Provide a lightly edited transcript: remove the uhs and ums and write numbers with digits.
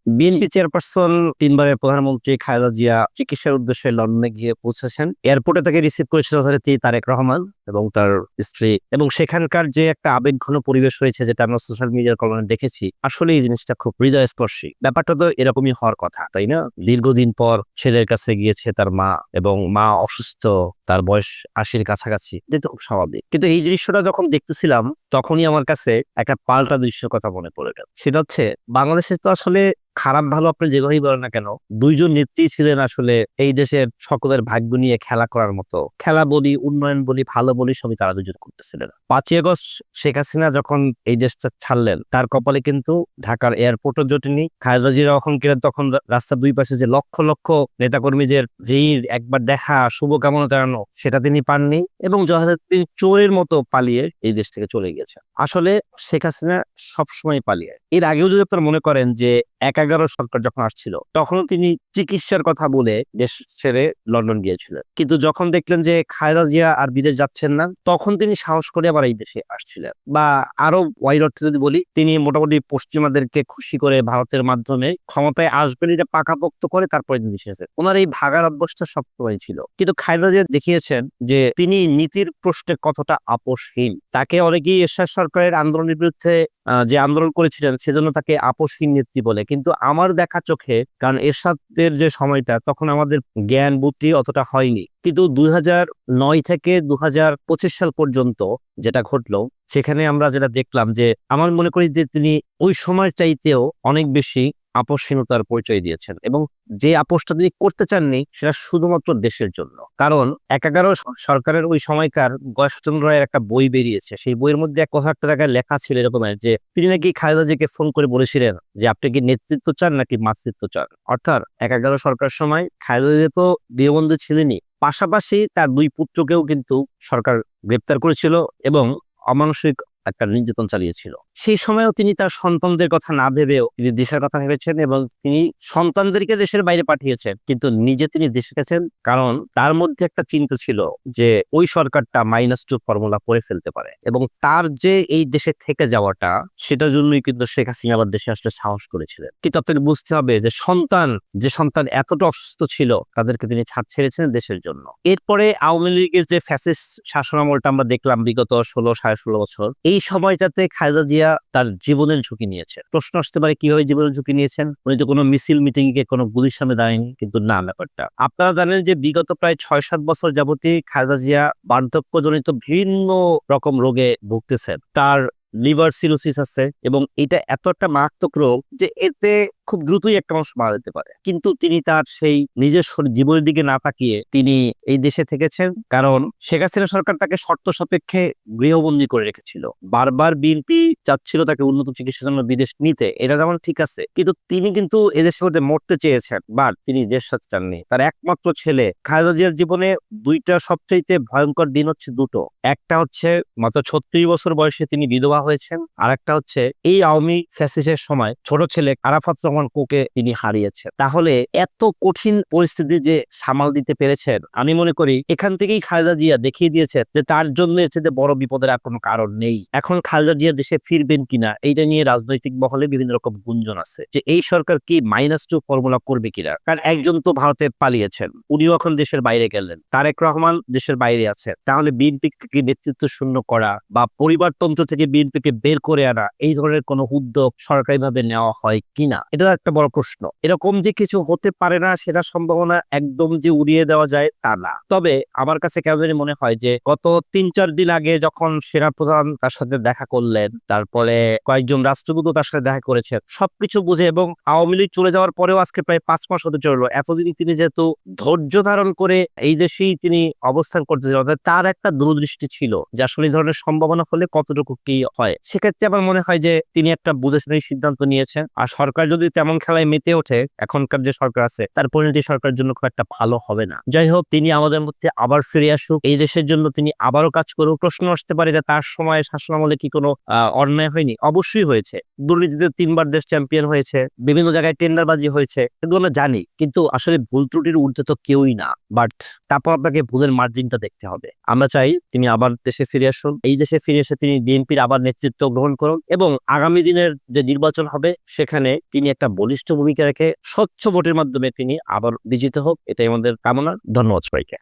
BNP chairperson তিনবারের প্রধানমন্ত্রী খালেদা জিয়া চিকিৎসার উদ্দেশ্যে লন্ডনে গিয়ে পৌঁছেছেন। এয়ারপোর্টে তাকে রিসিভ করেছে যথারীতি তারেক রহমান এবং তার স্ত্রী, এবং সেখানকার যে একটা আবেগঘন পরিবেশ হয়েছে যেটা আমরা সোশ্যাল মিডিয়ার কল্যাণে দেখেছি, আসলে এই জিনিসটা খুব হৃদয়স্পর্শী। ব্যাপারটা তো এরকমই হওয়ার কথা, তাই না? দীর্ঘদিন পর ছেলের কাছে গিয়েছে তার মা, এবং মা অসুস্থ, তার বয়স 80-র কাছাকাছি, এটা তো খুব স্বাভাবিক। কিন্তু এই দৃশ্যটা যখন দেখতেছিলাম তখনই আমার কাছে একটা পাল্টা দৃশ্যের কথা মনে পড়ে গেল। সেটা হচ্ছে, বাংলাদেশে তো আসলে খারাপ ভালো আপনি যেভাবেই বলেন না কেন, দুইজন নেত্রী ছিলেন আসলে এই দেশের সকলের ভাগ্য নিয়ে খেলা করার মতো। খেলা বলি, উন্নয়ন বলি, ভালো বলি, সবই তারা দুজন করতেছিলেন। 5ই আগস্ট শেখ হাসিনা যখন এই দেশটা ছাড়লেন, তার কপালে কিন্তু ঢাকার এয়ারপোর্টও জোটেনি। খালেদা জিয়া যখন গেলেন, তখন রাস্তার দুই পাশে যে লক্ষ লক্ষ নেতাকর্মীদের ভিড়, একবার দেখা, শুভকামনা জানানো, সেটা তিনি পাননি, এবং যথাযথ তিনি চোরের মতো পালিয়ে এই দেশ থেকে চলে গেছেন। আসলে শেখ হাসিনা সবসময় পালিয়ে। এর আগেও যদি আপনারা মনে করেন যে 11 সরকার যখন আসছিল, তখনও তিনি চিকিৎসার কথা বলে দেশ ছেড়ে লন্ডন গিয়েছিলেন। কিন্তু যখন দেখলেন যে খালেদা জিয়া আর বিদেশ যাচ্ছেন না, তখন তিনি সাহস করে আবার এই দেশে আসছিলেন। বা আরো ওয়াইড অর্থে যদি বলি, তিনি মোটামুটি পশ্চিমাদেরকে খুশি করে ভারতের মাধ্যমে ক্ষমতায় আসবেন এটা পাকাপোক্ত করে তারপরে তিনি এসেছেন। ওনার এই ভাগার অভ্যাসটা সবসময় ছিল। কিন্তু খালেদা জিয়া দেখিয়েছেন যে তিনি নীতির প্রশ্নে কতটা আপোষহীন। তাকে অনেকেই এরশাদ সরকারের আন্দোলনের বিরুদ্ধে যে আন্দোলন করেছিলেন সেজন্য তাকে আপোষহীন নেত্রী বলে। কিন্তু আমার দেখা চোখে, কারণ এরশাদের যে সময়টা, তখন আমাদের জ্ঞান বুদ্ধি অতটা হয়নি, কিন্তু 2009 থেকে 2025 সাল পর্যন্ত যেটা ঘটলো, সেখানে আমরা যেটা দেখলাম, যে আমার মনে করি যে তিনি ওই সময়ের চাইতেও অনেক বেশি আপোষহীনতার পরিচয় দিয়েছেন, এবং যে আপোষটা তিনি করতে চাননি সেটা শুধুমাত্র দেশের জন্য। কারণ 11 সরকারের ওই সময়কার গয়েশচন্দ্র রায়ের একটা বই বেরিয়েছে, সেই বইয়ের মধ্যে এক কথা একটা জায়গায় লেখা ছিল এরকমের, যে তিনি নাকি খালেদা জিয়াকে ফোন করে বলেছিলেন যে আপনি কি নেতৃত্ব চান নাকি মাতৃত্ব চান। অর্থাৎ 11 সরকার সময় খালেদা জিয়া তো দীনবন্ধু ছিলেনই, পাশাপাশি তার দুই পুত্রকেও কিন্তু সরকার গ্রেপ্তার করেছিল এবং অমানসিক একটা নির্যাতন চালিয়েছিল। সেই সময়ও তিনি তার সন্তানদের কথা না ভেবেও তিনি দেশের কথা ভেবেছেন, এবং তিনি সন্তানদেরকে দেশের বাইরে পাঠিয়েছেন, কিন্তু নিজে তিনি দেশে গেছেন। কারণ তার মধ্যে একটা চিন্তা ছিল যে ওই সরকারটা -2 ফর্মুলা করে ফেলতে পারে, এবং তার যে এই দেশে থেকে যাওয়াটা, সেটার জন্যই কিন্তু শেখ হাসিনা আবার দেশে আসতে সাহস করেছিলেন। কিন্তু আপনাকে বুঝতে হবে যে সন্তান এতটা অসুস্থ ছিল, তাদেরকে তিনি ছাড় ছেড়েছেন দেশের জন্য। এরপরে আওয়ামী লীগের যে ফ্যাসিস্ট শাসনামলটা আমরা দেখলাম বিগত 16-16.5 বছর, এই সময়টাতে খালেদা জিয়া তার জীবনের ঝুঁকি নিয়েছেন। প্রশ্ন আসতে পারে কিভাবে জীবনের ঝুঁকি নিয়েছেন? উনি তো কোনো মিছিল মিটিং এ কোনো গুলির সামনে দাঁড়ায়নি, কিন্তু না, ব্যাপারটা আপনারা জানেন যে বিগত প্রায় 6-7 বছর যাবতই খালেদা জিয়া বার্ধক্যজনিত বিভিন্ন রকম রোগে ভুগতেছেন। তার লিভার সিরোসিস আছে, এবং এটা এত একটা মারাত্মক রোগ যে এতে খুব দ্রুতই একটা মানুষ মারা যেতে পারে। কিন্তু তিনি তার সেই নিজের জীবনের দিকে না তাকিয়ে তিনি এই দেশে থেকেছেন, কারণ শেখ হাসিনা সরকার তাকে শর্ত সাপেক্ষে গৃহবন্দী করে রেখেছিল। বারবার বিএনপি চাচ্ছিল তাকে উন্নত চিকিৎসার জন্য বিদেশ নিতে, এটা যেমন ঠিক আছে, কিন্তু তিনি কিন্তু এদেশের মধ্যে মরতে চেয়েছেন, বাট তিনি দেশ ছাড়তে চাননি। তার একমাত্র ছেলে খালেদা জিয়ার জীবনে দুইটা সবচাইতে ভয়ঙ্কর দিন হচ্ছে দুটো। একটা হচ্ছে মাত্র 36 বছর বয়সে তিনি বিধবা হয়েছেন, আর একটা হচ্ছে এই আওয়ামী ফ্যাসিস্টের সময় ছোট ছেলে আরাফাত রহমান কোকে তিনি হারিয়েছেন। তাহলে এত কঠিন পরিস্থিতি যে সামাল দিতে পেরেছেন, আমি মনে করি এখান থেকেই খালেদা জিয়া দেখিয়ে দিয়েছে যে তার জন্য এর চেয়ে বড় বিপদের আর কোনো কারণ নেই। এখন খালেদা জিয়া দেশে ফিরবেন কিনা, এইটা নিয়ে রাজনৈতিক মহলে বিভিন্ন রকম গুঞ্জন আছে, যে এই সরকার কি -2 ফর্মুলা করবে কিনা। কারণ একজন তো ভারতে পালিয়েছেন, উনিও এখন দেশের বাইরে গেলেন, তারেক রহমান দেশের বাইরে আছে। তাহলে বিএনপি থেকে নেতৃত্ব শূন্য করা বা পরিবারতন্ত্র থেকে বিএনপিকে বের করে আনা, এই ধরনের কোনো উদ্যোগ সরকারিভাবে নেওয়া হয় কিনা, এটা একটা বড় প্রশ্ন। এরকম যে কিছু হতে পারে না, সেটা সম্ভাবনা একদম যে উড়িয়ে দেওয়া যায় তা না। তবে আমার কাছে কেন জানি মনে হয় যে গত 3-4 দিন আগে যখন সেনাপ্রধান তার সাথে দেখা করলেন, তারপরে কয়েকজন রাষ্ট্রদূত তার সাথে দেখা করেছেন, সবকিছু বুঝে, এবং আওয়ামী লীগ চলে যাওয়ার পরেও আজকে প্রায় 5 মাস হতে চললো, এতদিন তিনি যেহেতু ধৈর্য ধারণ করে এই দেশেই তিনি অবস্থান করতেছেন, তার একটা দূরদৃষ্টি ছিল যে আসলে এই ধরনের সম্ভাবনা হলে কতটুকু কি হয়। সেক্ষেত্রে আমার মনে হয় যে তিনি একটা বুঝে শুনে সিদ্ধান্ত নিয়েছেন। আর সরকার যদি তেমন খেলায় মেতে ওঠে, এখনকার যে সরকার আছে তার পরিণতি সরকারের জন্য খুব একটা ভালো হবে না। যাই হোক, তিনি আমাদের মধ্যে আবার ফিরে আসুক, এই দেশের জন্য তিনি আবারও কাজ করুক। প্রশ্ন আসতে পারে যে তার সময় শাসনামলে কি কোনো অন্যায় হয়নি? অবশ্যই হয়েছে। দুর্নীতিতে 3বার দেশ চ্যাম্পিয়ন হয়েছে, বিভিন্ন জায়গায় টেন্ডারবাজি হয়েছে, এগুলো আমরা জানি। কিন্তু আসলে ভুল ত্রুটির ঊর্ধ্বে তো কেউই না। বাট তারপর আপনাকে ভুলের মার্জিনটা দেখতে হবে। আমরা চাই তিনি আবার দেশে ফিরে আসুন, এই দেশে ফিরে এসে তিনি বিএনপির আবার নেতৃত্ব গ্রহণ করুন এবং আগামী দিনের যে নির্বাচন হবে সেখানে তিনি একটা বলিষ্ঠ ভূমিকা রেখে স্বচ্ছ ভোটের মাধ্যমে তিনি আবার বিজিত হোক, এটাই আমাদের কামনা। ধন্যবাদ সবাইকে।